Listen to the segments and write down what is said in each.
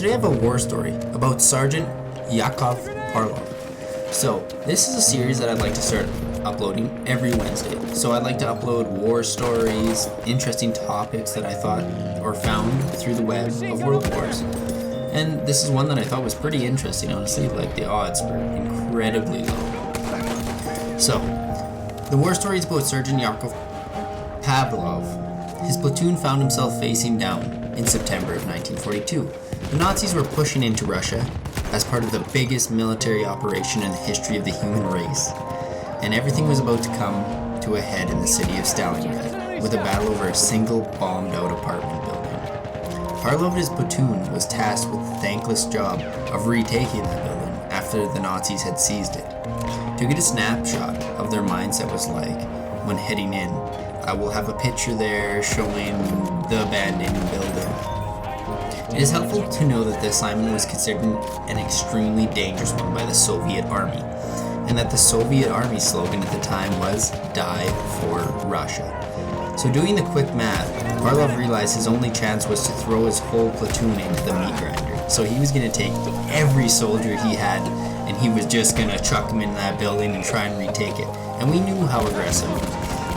Today I have a war story about Sergeant Yakov Parlov. So this is a series that I'd like to start uploading every Wednesday. So I'd like to upload war stories, interesting topics that I thought or found through the web of world wars. And this is one that I thought was pretty interesting, honestly. Like, the odds were incredibly low. So, the war story is about Sergeant Yakov Pavlov. His platoon found himself facing down in September of 1942. The Nazis were pushing into Russia as part of the biggest military operation in the history of the human race. And everything was about to come to a head in the city of Stalingrad, with a battle over a single bombed-out apartment building. Parlov and his platoon was tasked with the thankless job of retaking the building after the Nazis had seized it. To get a snapshot of their mindset was like when heading in, I will have a picture there showing the abandoned building. It is helpful to know that the assignment was considered an extremely dangerous one by the Soviet Army, and that the Soviet Army slogan at the time was, "Die for Russia." So doing the quick math, Parlov realized his only chance was to throw his whole platoon into the meat grinder. So he was going to take every soldier he had, and he was just going to chuck them in that building and try and retake it. And we knew how aggressive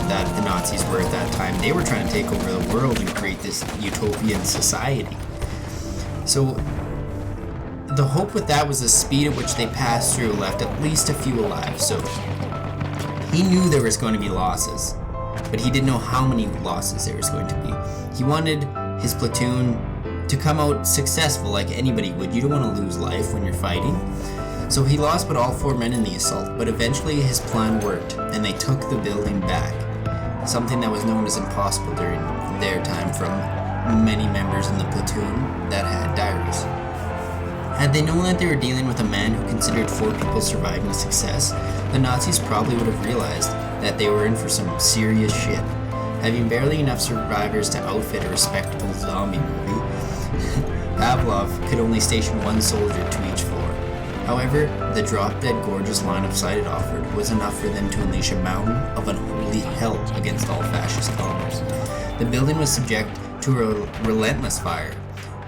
that the Nazis were at that time. They were trying to take over the world and create this utopian society. So the hope with that was the speed at which they passed through left at least a few alive. So he knew there was going to be losses, but he didn't know how many losses there was going to be. He wanted his platoon to come out successful like anybody would. You don't want to lose life when you're fighting. So he lost but all 4 men in the assault, but eventually his plan worked and they took the building back. Something that was known as impossible during their time from many members in the platoon that had diaries. Had they known that they were dealing with a man who considered 4 people surviving success, the Nazis probably would have realized that they were in for some serious shit. Having barely enough survivors to outfit a respectable zombie movie, Pavlov could only station 1 soldier to each floor. However, the drop-dead gorgeous line of sight it offered was enough for them to unleash a mountain of unholy hell against all fascist bombers. The building was subject to a relentless fire,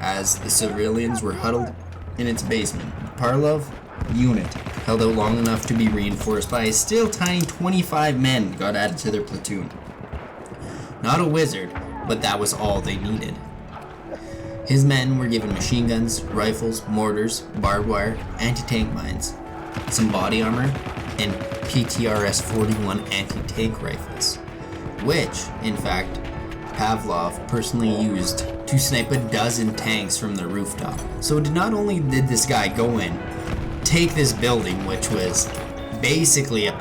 as the civilians were huddled in its basement. Parlov unit held out long enough to be reinforced by a still tiny 25 men got added to their platoon. Not a wizard, but that was all they needed. His men were given machine guns, rifles, mortars, barbed wire, anti-tank mines, some body armor, and PTRS-41 anti-tank rifles, which, in fact, Pavlov personally used to snipe a dozen tanks from the rooftop. So not only did this guy go in, take this building, which was basically a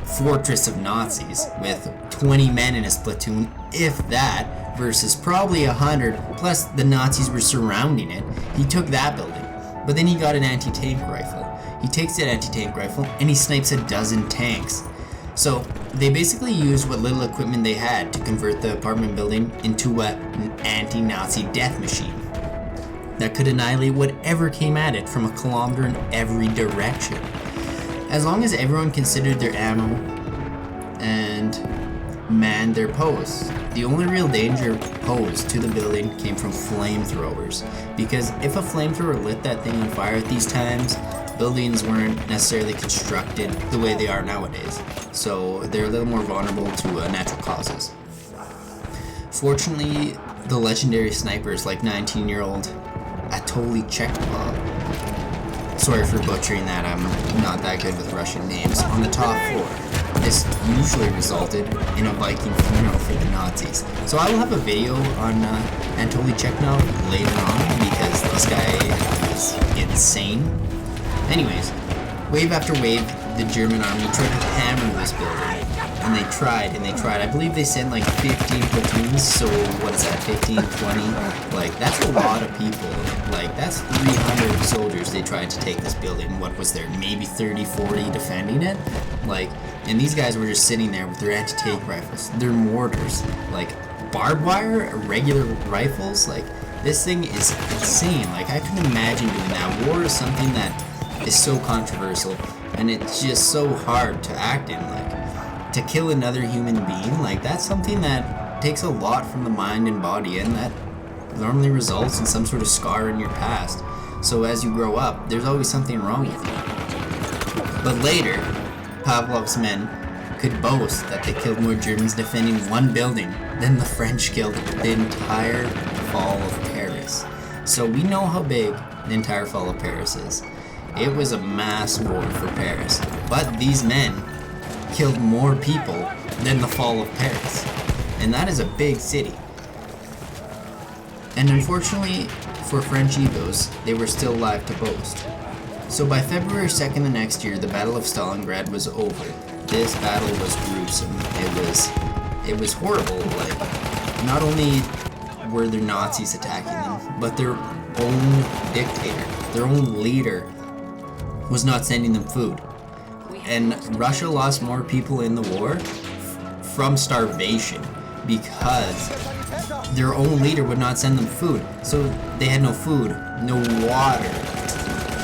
fortress of Nazis with 20 men in his platoon, if that, versus probably 100, plus the Nazis were surrounding it. He took that building, but then he got an anti-tank rifle. He takes that anti-tank rifle and he snipes a dozen tanks. So they basically used what little equipment they had to convert the apartment building into an anti-Nazi death machine that could annihilate whatever came at it from a kilometer in every direction. As long as everyone considered their ammo and manned their posts. The only real danger posed to the building came from flamethrowers, because if a flamethrower lit that thing on fire at these times, buildings weren't necessarily constructed the way they are nowadays, so they're a little more vulnerable to natural causes. Fortunately, the legendary snipers like 19-year-old Anatoly Chekhov, sorry for butchering that, I'm not that good with Russian names, on the top floor. This usually resulted in a Viking funeral for the Nazis. So I will have a video on Anatoly Chekhov later on, because this guy is insane. Anyways, wave after wave, the German army tried to hammer this building. And they tried. I believe they sent like 15 platoons, so what is that, 15, 20? Like, that's a lot of people. Like, that's 300 soldiers they tried to take this building. What was there, maybe 30, 40 defending it? Like, and these guys were just sitting there with their anti-tank rifles, their mortars, like barbed wire, regular rifles. Like, this thing is insane. Like, I couldn't imagine doing that. War is something that is so controversial, and it's just so hard to act in. Like, to kill another human being, like, that's something that takes a lot from the mind and body, and that normally results in some sort of scar in your past. So as you grow up, there's always something wrong with you. But later, Pavlov's men could boast that they killed more Germans defending one building than the French killed the entire fall of Paris. So we know how big the entire fall of Paris is. It was a mass war for Paris. But these men killed more people than the fall of Paris. And that is a big city. And unfortunately for French egos, they were still alive to boast. So by February 2nd the next year, the Battle of Stalingrad was over. This battle was gruesome. It was horrible. Like, not only were there Nazis attacking them, but their own dictator, their own leader, was not sending them food. And Russia lost more people in the war from starvation because their own leader would not send them food. So they had no food, no water,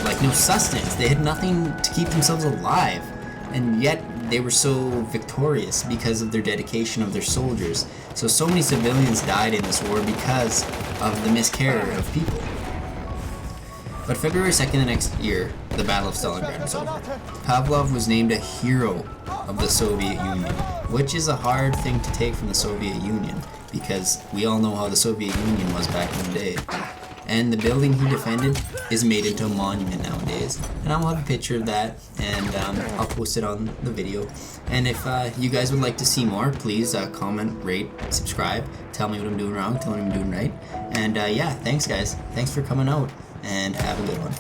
like no sustenance. They had nothing to keep themselves alive. And yet they were so victorious because of their dedication of their soldiers. So many civilians died in this war because of the miscarriage of people. But February 2nd the next year, the Battle of Stalingrad was over. Pavlov was named a hero of the Soviet Union, which is a hard thing to take from the Soviet Union, because we all know how the Soviet Union was back in the day. And the building he defended is made into a monument nowadays. And I'll have a picture of that, and I'll post it on the video. And if you guys would like to see more, please comment, rate, subscribe, tell me what I'm doing wrong, tell me what I'm doing right. And yeah, thanks guys. Thanks for coming out, and have a good one.